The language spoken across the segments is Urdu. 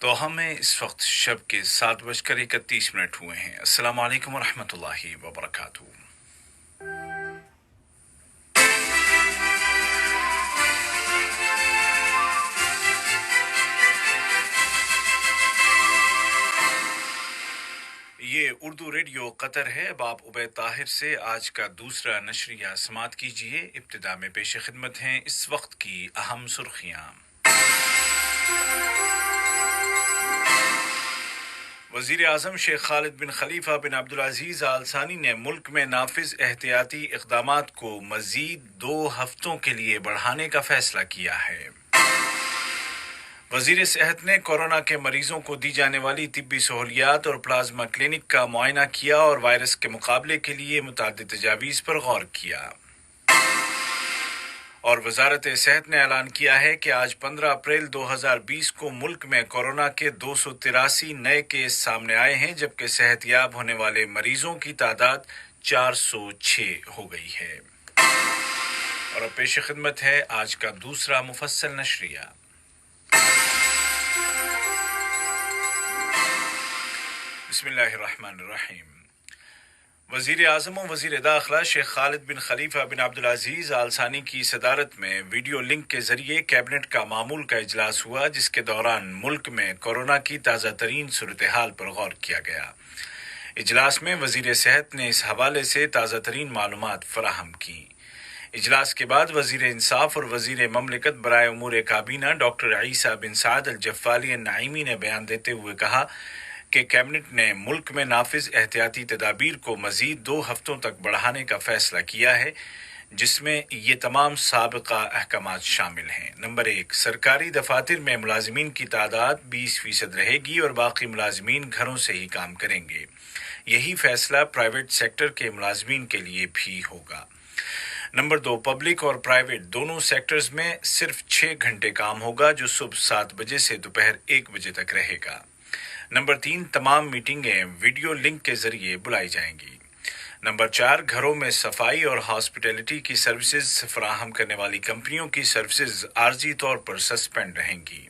تو ہمیں اس وقت شب کے 7:31 ہوئے ہیں۔ السلام علیکم ورحمۃ اللہ وبرکاتہ۔ یہ اردو ریڈیو قطر ہے۔ اب آپ عبید طاہر سے آج کا دوسرا نشریہ سماعت کیجیے۔ ابتدا میں پیش خدمت ہیں اس وقت کی اہم سرخیاں۔ وزیر اعظم شیخ خالد بن خلیفہ بن عبدالعزیز آل ثانی نے ملک میں نافذ احتیاطی اقدامات کو مزید 2 ہفتوں کے لیے بڑھانے کا فیصلہ کیا ہے۔ وزیر صحت نے کورونا کے مریضوں کو دی جانے والی طبی سہولیات اور پلازما کلینک کا معائنہ کیا اور وائرس کے مقابلے کے لیے متعدد تجاویز پر غور کیا۔ اور وزارت صحت نے اعلان کیا ہے کہ آج 15 اپریل 2020 کو ملک میں کورونا کے 283 نئے کیس سامنے آئے ہیں، جبکہ صحت یاب ہونے والے مریضوں کی تعداد 406 ہو گئی ہے۔ اور اب پیش خدمت ہے آج کا دوسرا مفصل نشریہ۔ بسم اللہ الرحمن الرحیم۔ وزیر اعظم و وزیر داخلہ شیخ خالد بن خلیفہ بن عبدالعزیز آل ثانی کی صدارت میں ویڈیو لنک کے ذریعے کیبنٹ کا معمول کا اجلاس ہوا، جس کے دوران ملک میں کورونا کی تازہ ترین صورتحال پر غور کیا گیا۔ اجلاس میں وزیر صحت نے اس حوالے سے تازہ ترین معلومات فراہم کی۔ اجلاس کے بعد وزیر انصاف اور وزیر مملکت برائے امور کابینہ ڈاکٹر عیسیٰ بن سعد الجفالی النعیمی نے بیان دیتے ہوئے کہا کہ کیبنٹ نے ملک میں نافذ احتیاطی تدابیر کو مزید 2 ہفتوں تک بڑھانے کا فیصلہ کیا ہے، جس میں یہ تمام سابقہ احکامات شامل ہیں۔ نمبر 1، سرکاری دفاتر میں ملازمین کی تعداد 20% رہے گی اور باقی ملازمین گھروں سے ہی کام کریں گے۔ یہی فیصلہ پرائیویٹ سیکٹر کے ملازمین کے لیے بھی ہوگا۔ نمبر 2، پبلک اور پرائیویٹ دونوں سیکٹرز میں صرف 6 گھنٹے کام ہوگا، جو صبح 7 بجے سے دوپہر 1 بجے تک رہے گا۔ نمبر 3، تمام میٹنگیں ویڈیو لنک کے ذریعے بلائی جائیں گی۔ نمبر 4، گھروں میں صفائی اور ہاسپٹیلٹی کی سروسز فراہم کرنے والی کمپنیوں کی سروسز عارضی طور پر سسپینڈ رہیں گی۔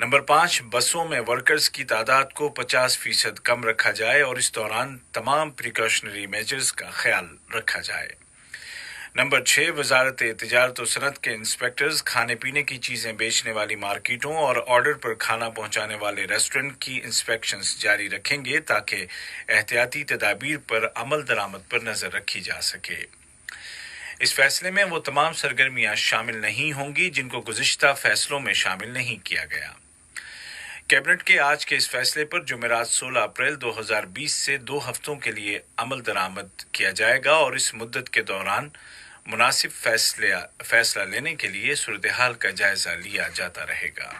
نمبر 5، بسوں میں ورکرز کی تعداد کو 50% کم رکھا جائے اور اس دوران تمام پریکاشنری میجرز کا خیال رکھا جائے۔ نمبر 6، وزارت تجارت و صنعت کے انسپیکٹرز کھانے پینے کی چیزیں بیچنے والی مارکیٹوں اور آرڈر پر کھانا پہنچانے والے ریسٹورنٹ کی انسپیکشنز جاری رکھیں گے تاکہ احتیاطی تدابیر پر عمل درآمد پر نظر رکھی جا سکے۔ اس فیصلے میں وہ تمام سرگرمیاں شامل نہیں ہوں گی جن کو گزشتہ فیصلوں میں شامل نہیں کیا گیا۔ کیبنٹ کے آج کے اس فیصلے پر جمعرات 16 اپریل 2020 سے 2 ہفتوں کے لیے عمل درآمد کیا جائے گا اور اس مدت کے دوران مناسب فیصلہ لینے کے لیے صورتحال کا جائزہ لیا جاتا رہے گا۔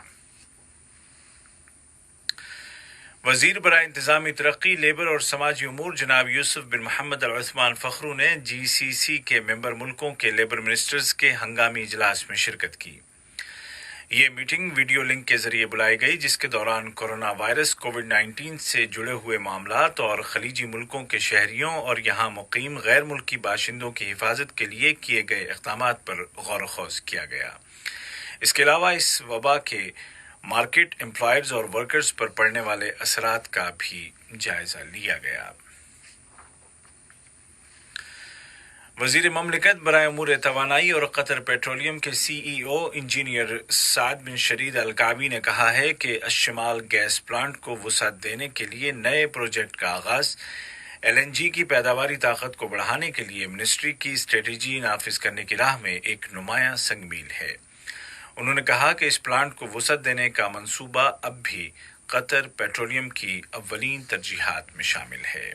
وزیر برائے انتظامی ترقی، لیبر اور سماجی امور جناب یوسف بن محمد العثمان فخرو نے GCC کے ممبر ملکوں کے لیبر منسٹرز کے ہنگامی اجلاس میں شرکت کی۔ یہ میٹنگ ویڈیو لنک کے ذریعے بلائی گئی، جس کے دوران کورونا وائرس کووڈ-19 سے جڑے ہوئے معاملات اور خلیجی ملکوں کے شہریوں اور یہاں مقیم غیر ملکی باشندوں کی حفاظت کے لیے کیے گئے اقدامات پر غور و خوض کیا گیا۔ اس کے علاوہ اس وبا کے مارکیٹ، امپلائرز اور ورکرز پر پڑنے والے اثرات کا بھی جائزہ لیا گیا۔ وزیر مملکت برائے امور توانائی اور قطر پیٹرولیم کے CEO انجینئر سعد بن شرید الکعبی نے کہا ہے کہ الشمال گیس پلانٹ کو وسعت دینے کے لیے نئے پروجیکٹ کا آغاز LNG کی پیداواری طاقت کو بڑھانے کے لیے منسٹری کی اسٹریٹجی نافذ کرنے کی راہ میں ایک نمایاں سنگ میل ہے۔ انہوں نے کہا کہ اس پلانٹ کو وسعت دینے کا منصوبہ اب بھی قطر پیٹرولیم کی اولین ترجیحات میں شامل ہے۔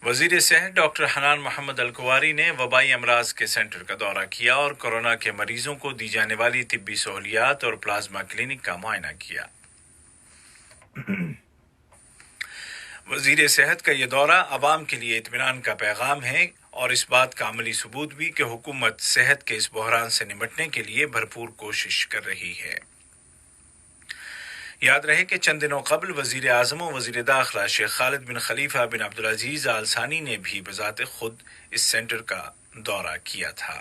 وزیر صحت ڈاکٹر حنان محمد الکواری نے وبائی امراض کے سینٹر کا دورہ کیا اور کورونا کے مریضوں کو دی جانے والی طبی سہولیات اور پلازما کلینک کا معائنہ کیا۔ وزیر صحت کا یہ دورہ عوام کے لیے اطمینان کا پیغام ہے اور اس بات کا عملی ثبوت بھی کہ حکومت صحت کے اس بحران سے نمٹنے کے لیے بھرپور کوشش کر رہی ہے۔ یاد رہے کہ چند دنوں قبل وزیر اعظم و وزیر داخلہ شیخ خالد بن خلیفہ بن عبدالعزیز آل ثانی نے بھی بذات خود اس سینٹر کا دورہ کیا تھا۔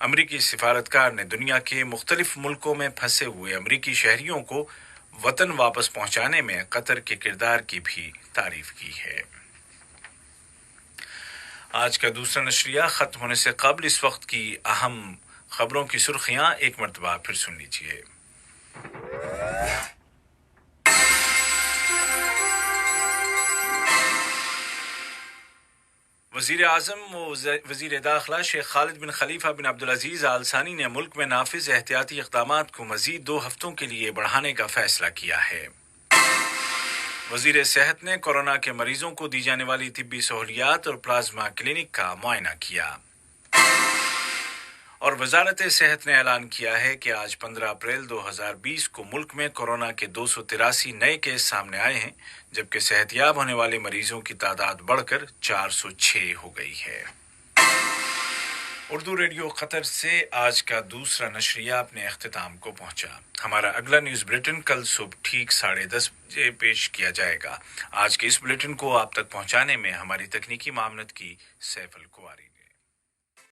امریکی سفارتکار نے دنیا کے مختلف ملکوں میں پھنسے ہوئے امریکی شہریوں کو وطن واپس پہنچانے میں قطر کے کردار کی بھی تعریف کی ہے۔ آج کا دوسرا نشریہ ختم ہونے سے قبل اس وقت کی اہم خبروں کی سرخیاں ایک مرتبہ پھر سن لیجیے۔ وزیر اعظم و وزیر داخلہ شیخ خالد بن خلیفہ بن عبدالعزیز آل ثانی نے ملک میں نافذ احتیاطی اقدامات کو مزید 2 ہفتوں کے لیے بڑھانے کا فیصلہ کیا ہے۔ وزیر صحت نے کورونا کے مریضوں کو دی جانے والی طبی سہولیات اور پلازما کلینک کا معائنہ کیا۔ اور وزارت صحت نے اعلان کیا ہے کہ آج 15 اپریل 2020 کو ملک میں کورونا کے 283 نئے کیس سامنے آئے ہیں، جبکہ صحت یاب ہونے والے مریضوں کی تعداد بڑھ کر 406 ہو گئی ہے۔ اردو ریڈیو قطر سے آج کا دوسرا نشریہ اپنے اختتام کو پہنچا۔ ہمارا اگلا نیوز بلیٹن کل صبح ٹھیک 10:30 بجے پیش کیا جائے گا۔ آج کے اس بلیٹن کو آپ تک پہنچانے میں ہماری تکنیکی معاونت کی سیف الکواری۔